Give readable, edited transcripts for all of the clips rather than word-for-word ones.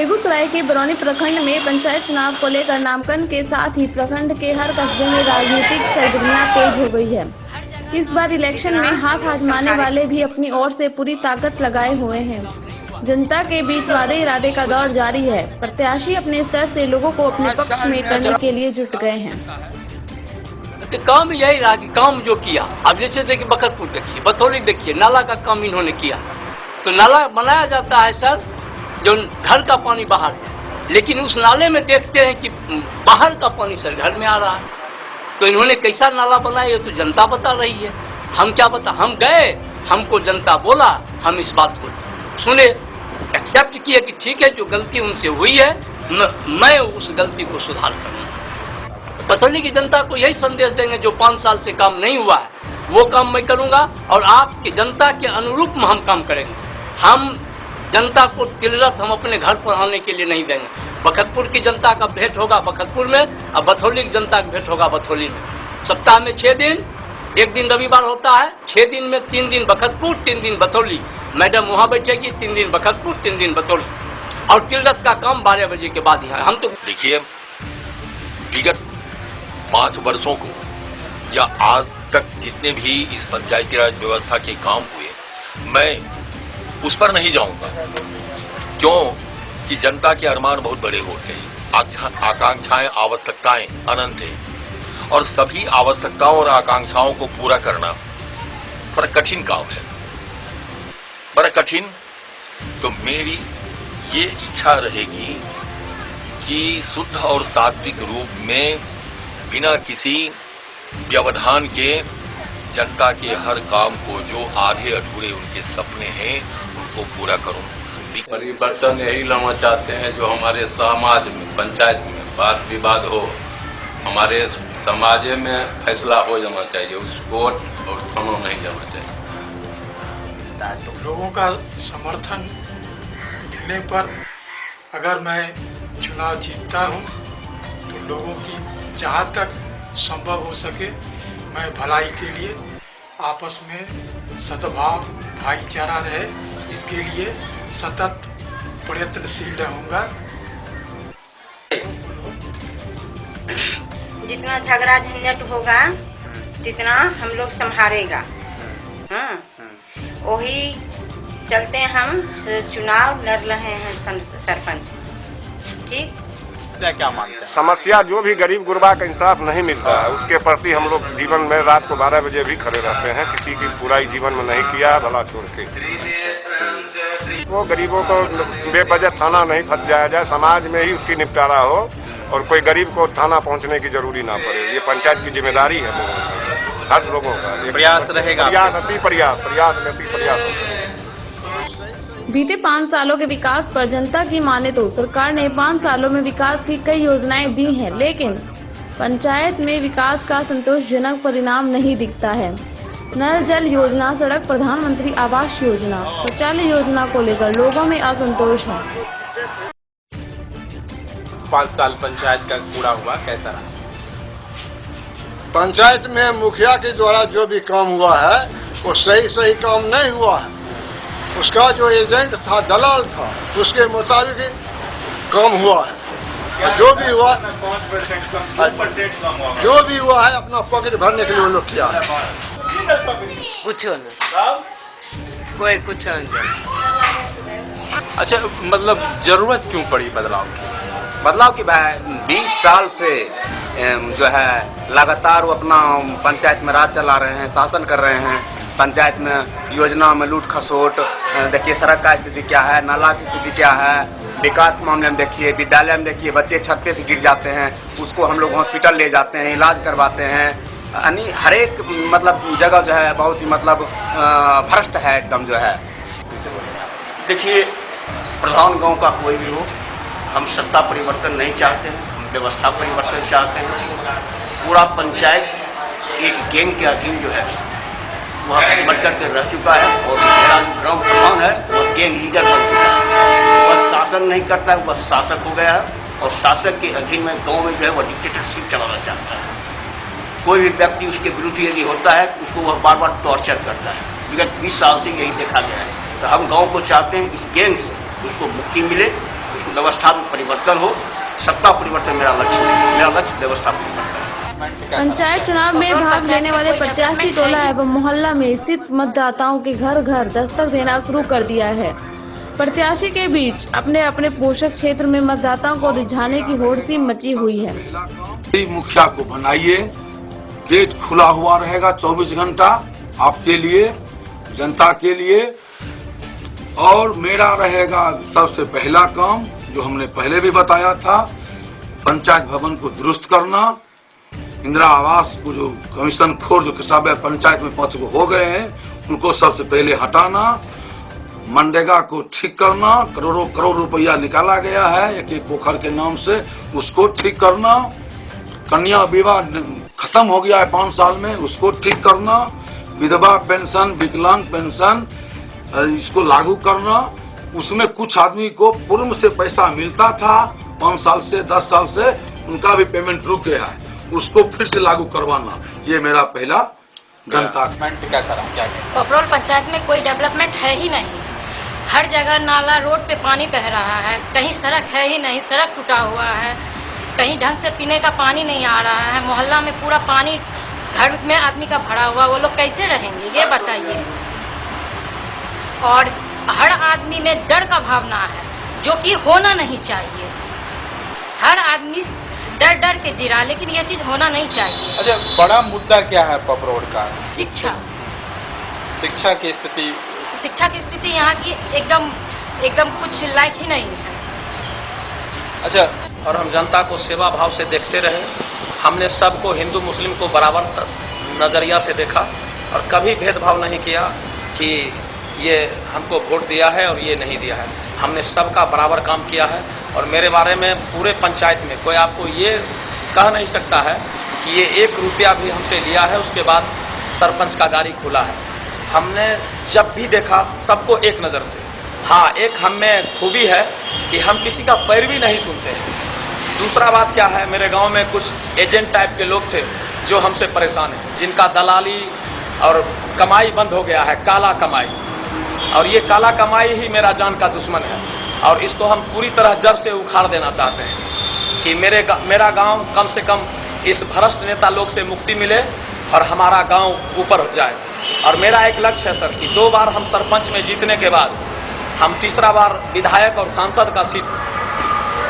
बेगूसराय के बरौनी प्रखंड में पंचायत चुनाव को लेकर नामांकन के साथ ही प्रखंड के हर कस्बे में राजनीतिक सरगर्मियां तेज हो गई है। इस बार इलेक्शन में हाथ आजमाने वाले भी अपनी ओर से पूरी ताकत लगाए हुए हैं। जनता के बीच वादे इरादे का दौर जारी है। प्रत्याशी अपने स्तर से लोगों को अपने पक्ष में करने के लिए जुट गए हैं। तो काम यही रहा कि काम जो किया, अब जैसे देखिए बखतपुर देखिए, बथौली देखिए, नाला का काम इन्होंने किया। तो नाला बनाया जाता है सर, जो घर का पानी बाहर है, लेकिन उस नाले में देखते हैं कि बाहर का पानी सर घर में आ रहा है। तो इन्होंने कैसा नाला बनाया ये तो जनता बता रही है। हम क्या बता, हम गए, हमको जनता बोला, हम इस बात को सुने, एक्सेप्ट किए कि ठीक है जो गलती उनसे हुई है मैं उस गलती को सुधार करूँगा। बथौली की जनता को यही संदेश देंगे, जो 5 साल से काम नहीं हुआ है वो काम मैं करूँगा और आपकी जनता के अनुरूप में हम काम करेंगे। हम जनता को तिलरत हम अपने घर पर आने के लिए नहीं देंगे। बखतपुर की जनता का भेंट होगा बखतपुर में और बथौली की जनता का भेंट होगा बथौली में। सप्ताह में 6 दिन, एक दिन रविवार होता है, 6 दिन में 3 दिन बखतपुर, 3 दिन बथौली। मैडम वहाँ बैठेगी, 3 दिन बखतपुर, 3 दिन बथौली, और तिलरत का काम 12 बजे के बाद ही। हम तो देखिए, विगत 5 वर्षों को या आज तक जितने भी इस पंचायती राज व्यवस्था के काम हुए, मैं उस पर नहीं जाऊंगा, क्यों कि जनता के अरमान बहुत बड़े होते हैं, आकांक्षाएं, आवश्यकताएं अनंत है, और सभी आवश्यकताओं और आकांक्षाओं को पूरा करना बड़ा कठिन काम है, बड़ा कठिन। तो मेरी ये इच्छा रहेगी कि शुद्ध और सात्विक रूप में बिना किसी व्यवधान के जनता के हर काम को, जो आधे अधूरे उनके सपने हैं, उनको पूरा करूं। परिवर्तन यही लाना चाहते हैं, जो हमारे समाज में, पंचायत में वाद विवाद हो, हमारे समाज में फैसला हो जाना चाहिए, उस कोर्ट और थानों नहीं जाना चाहिए। लोगों का समर्थन मिलने पर अगर मैं चुनाव जीतता हूं, तो लोगों की जहां तक संभव हो सके मैं भलाई के लिए आपस में सद्भाव, भाईचारा रहे, इसके लिए सतत प्रयत्नशील रहूँगा। जितना झगड़ा झंझट होगा जितना हम लोग संभालेगा, हाँ, वही चलते हम चुनाव लड़ रहे हैं सरपंच। ठीक, क्या मानते हैं? समस्या जो भी गरीब गुरबा का इंसाफ नहीं मिलता है, उसके प्रति हम लोग जीवन में रात को 12 बजे भी खड़े रहते हैं। किसी की बुराई जीवन में नहीं किया, भला छोड़ के वो गरीबों को बेवजह थाना नहीं फंस जाया जाए, समाज में ही उसकी निपटारा हो और कोई गरीब को थाना पहुंचने की जरूरी ना पड़े। ये पंचायत की जिम्मेदारी है लोगों की, हर लोगों का प्रयास रहेगा, प्रयास। बीते 5 सालों के विकास पर जनता की माने तो सरकार ने 5 सालों में विकास की कई योजनाएं दी हैं, लेकिन पंचायत में विकास का संतोषजनक परिणाम नहीं दिखता है। नल जल योजना, सड़क, प्रधानमंत्री आवास योजना, शौचालय योजना को लेकर लोगों में असंतोष है। 5 साल पंचायत का पूरा हुआ, कैसा रहा? पंचायत में मुखिया के द्वारा जो भी काम हुआ है वो सही काम नहीं हुआ है। उसका जो एजेंट था, दलाल था, उसके मुताबिक काम हुआ है। जो भी हुआ, जो भी हुआ है अपना पॉकेट भरने के लिए वो लोग किया है। कुछ कोई कुछ नहीं। अच्छा, मतलब जरूरत क्यों पड़ी बदलाव की? बदलाव की 20 साल से जो है लगातार वो अपना पंचायत में राज चला रहे हैं, शासन कर रहे हैं। पंचायत में योजना में लूट खसोट, देखिए सड़क का स्थिति क्या है, नाला की स्थिति क्या है, विकास मामले में देखिए, विद्यालय में देखिए, बच्चे छत पे से गिर जाते हैं, उसको हम लोग हॉस्पिटल ले जाते हैं, इलाज करवाते हैं। यानी हर एक मतलब जगह जो है बहुत ही मतलब भ्रष्ट है एकदम जो है। देखिए, प्रधान गांव का कोई भी हो, हम सत्ता परिवर्तन नहीं चाहते हैं, हम व्यवस्था परिवर्तन चाहते हैं। पूरा पंचायत एक गैंग के अधीन जो है वह सिमट करके रह चुका है, और मेरा जो ग्राम प्रधान है वह गैंग लीडर बन चुका है। वह शासन नहीं करता है, वह शासक हो गया है, और शासक के अधीन में गाँव में जो है वह डिक्टेटरशिप चलाना चाहता है। कोई भी व्यक्ति उसके विरुद्ध यदि होता है उसको वह बार बार टॉर्चर करता है। विगत 20 साल से यही देखा गया है। तो हम गांव को चाहते हैं इस गैंग से उसको मुक्ति मिले, उसको व्यवस्था में परिवर्तन हो। सत्ता परिवर्तन मेरा लक्ष्य नहीं, मेरा लक्ष्य व्यवस्था परिवर्तन। पंचायत चुनाव में भाग लेने वाले प्रत्याशी टोला एवं मोहल्ला में स्थित मतदाताओं के घर घर दस्तक देना शुरू कर दिया है। प्रत्याशी के बीच अपने अपने पोषक क्षेत्र में मतदाताओं को रिझाने की होड़ सी मची हुई है। मुखिया को बनाइए, गेट खुला हुआ रहेगा 24 घंटा आपके लिए, जनता के लिए। और मेरा रहेगा सबसे पहला काम जो हमने पहले भी बताया था, पंचायत भवन को दुरुस्त करना, इंदिरा आवास को जो कमीशन खोर जो किसाब पंचायत में 5 हो गए हैं उनको सबसे पहले हटाना, मनरेगा को ठीक करना, करोड़ रुपया निकाला गया है एक एक पोखर के नाम से, उसको ठीक करना, कन्या विवाह खत्म हो गया है 5 साल में, उसको ठीक करना, विधवा पेंशन, विकलांग पेंशन इसको लागू करना। उसमें कुछ आदमी को पूर्व से पैसा मिलता था 5 साल से 10 साल से, उनका भी पेमेंट रुक गया है, उसको फिर से लागू करवाना, ये मेरा पहला जनता। पपरोल पंचायत में कोई डेवलपमेंट है ही नहीं। हर जगह नाला रोड पे पानी बह रहा है, कहीं सड़क है ही नहीं, सड़क टूटा हुआ है, कहीं ढंग से पीने का पानी नहीं आ रहा है। मोहल्ला में पूरा पानी घर में आदमी का भरा हुआ, वो लोग कैसे रहेंगे ये बताइए। और हर आदमी में डर का भावना है जो कि होना नहीं चाहिए। हर आदमी डर डर के जिरा, लेकिन ये चीज होना नहीं चाहिए। अच्छा, बड़ा मुद्दा क्या है पपरोड़ का? शिक्षा। शिक्षा की स्थिति, शिक्षा की स्थिति यहाँ की एकदम कुछ लायक ही नहीं है। अच्छा, और हम जनता को सेवा भाव से देखते रहे। हमने सबको, हिंदू मुस्लिम को बराबर नज़रिया से देखा और कभी भेदभाव नहीं किया कि ये हमको वोट दिया है और ये नहीं दिया है। हमने सबका बराबर काम किया है। और मेरे बारे में पूरे पंचायत में कोई आपको ये कह नहीं सकता है कि ये 1 रुपया भी हमसे लिया है। उसके बाद सरपंच का गाड़ी खुला है। हमने जब भी देखा सबको एक नज़र से। हाँ, एक हम में खूबी है कि हम किसी का पैरवी नहीं सुनते हैं। दूसरा बात क्या है, मेरे गांव में कुछ एजेंट टाइप के लोग थे जो हमसे परेशान हैं, जिनका दलाली और कमाई बंद हो गया है, काला कमाई। और ये काला कमाई ही मेरा जान का दुश्मन है और इसको हम पूरी तरह जड़ से उखाड़ देना चाहते हैं कि मेरा गांव कम से कम इस भ्रष्ट नेता लोग से मुक्ति मिले और हमारा गांव ऊपर जाए। और मेरा एक लक्ष्य है सर कि 2 बार हम सरपंच में जीतने के बाद हम तीसरा बार विधायक और सांसद का सीट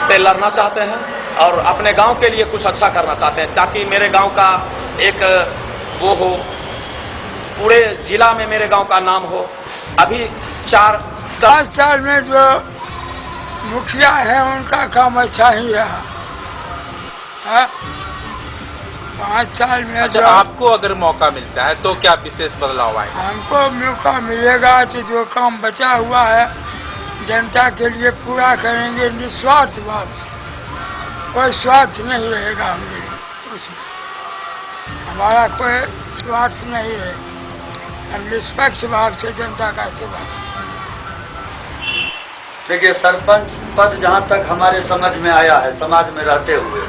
पे लड़ना चाहते हैं और अपने गांव के लिए कुछ अच्छा करना चाहते हैं, ताकि मेरे गांव का एक वो हो, पूरे जिला में मेरे गांव का नाम हो। अभी 4 साल में जो मुखिया है उनका काम अच्छा ही रहा है। 5 साल में अच्छा, आपको अगर मौका मिलता है तो क्या विशेष बदलाव आएगा? हमको मौका मिलेगा तो जो काम बचा हुआ है जनता के लिए पूरा करेंगे निस्वार्थ भाव से। कोई स्वार्थ नहीं रहेगा हमें उसमें, हमारा कोई स्वार्थ नहीं रहेगा। हम निष्पक्ष भाव से जनता का सेवा। देखिए, सरपंच पद जहाँ तक हमारे समझ में आया है, समाज में रहते हुए,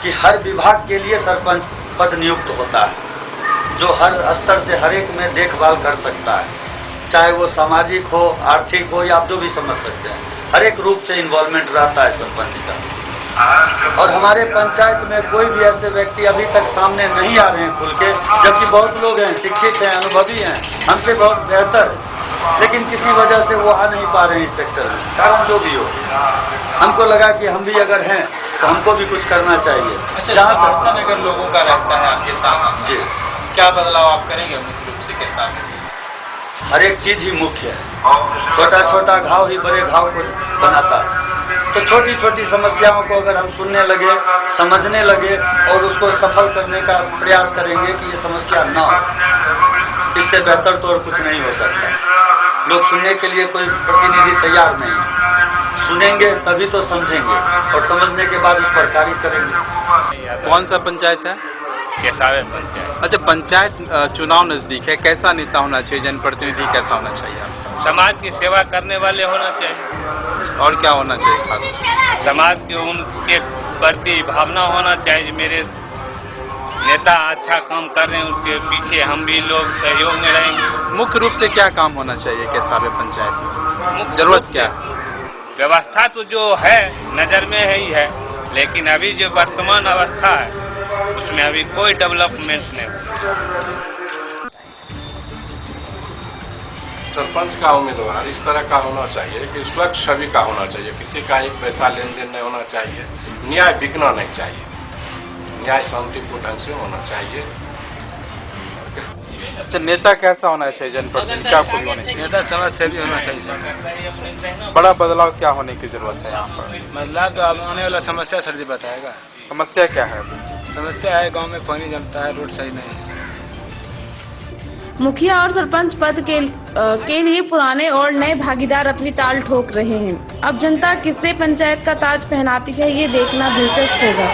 कि हर विभाग के लिए सरपंच पद नियुक्त होता है, जो हर स्तर से हर एक में देखभाल कर सकता है, चाहे वो सामाजिक हो, आर्थिक हो, या आप जो भी समझ सकते हैं, हर एक रूप से इन्वॉल्वमेंट रहता है सरपंच का। और हमारे पंचायत में कोई भी ऐसे व्यक्ति अभी तक सामने नहीं आ रहे हैं खुल के, जबकि बहुत लोग हैं, शिक्षित हैं, अनुभवी हैं, हमसे बहुत बेहतर, लेकिन किसी वजह से वो आ नहीं पा रहे हैं इस सेक्टर में, कारण जो भी हो। हमको लगा कि हम भी अगर हैं तो हमको भी कुछ करना चाहिए। अच्छा, समर्थन अगर लोगों का रहता है आपके साथ, जी, क्या बदलाव आप करेंगे मुख्य रूप से के साथ? हर एक चीज ही मुख्य है। छोटा छोटा घाव ही बड़े घाव को बनाता है। तो छोटी छोटी समस्याओं को अगर हम सुनने लगे, समझने लगे और उसको सफल करने का प्रयास करेंगे कि ये समस्या ना हो, इससे बेहतर तो और कुछ नहीं हो सकता। लोग सुनने के लिए कोई प्रतिनिधि तैयार नहीं है। सुनेंगे तभी तो समझेंगे और समझने के बाद उस पर कार्य करेंगे। कौन सा पंचायत है? केसावे पंचायत। अच्छा, पंचायत चुनाव नजदीक है, कैसा नेता होना चाहिए, जनप्रतिनिधि कैसा होना चाहिए आपका? समाज की सेवा करने वाले होना चाहिए। और क्या होना चाहिए खास? समाज की उनके प्रति भावना होना चाहिए। मेरे नेता अच्छा काम कर रहे हैं, उनके पीछे हम भी लोग सहयोग में रहेंगे। मुख्य रूप से क्या काम होना चाहिए केसावे पंचायत में? जरूरत क्या है? व्यवस्था तो जो है नज़र में है ही है, लेकिन अभी जो वर्तमान अवस्था है उसमें अभी कोई डेवलपमेंट नहीं हुआ। सरपंच का उम्मीदवार इस तरह का होना चाहिए कि स्वच्छ छवि का होना चाहिए, किसी का एक पैसा लेन देन नहीं होना चाहिए, न्याय बिकना नहीं चाहिए, न्याय शांतिपूर्ण ढंग से होना चाहिए। अच्छा, नेता कैसा होना चाहिए जनप्रतिनिधि, क्या खूबी होनी चाहिए? नेता समाज सेवी होना चाहिए सर। बड़ा बदलाव क्या होने की जरूरत है यहाँ पर? बदलाव तो अब आने वाला समस्या सर जी बताएगा। समस्या क्या है? समस्या है गांव में पानी जमता है, रोड सही नहीं है। मुखिया और सरपंच पद के लिए पुराने और नए भागीदार अपनी ताल ठोक रहे हैं। अब जनता किससे पंचायत का ताज पहनाती है, ये देखना दिलचस्प होगा।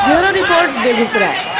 Bureau report, Begusarai.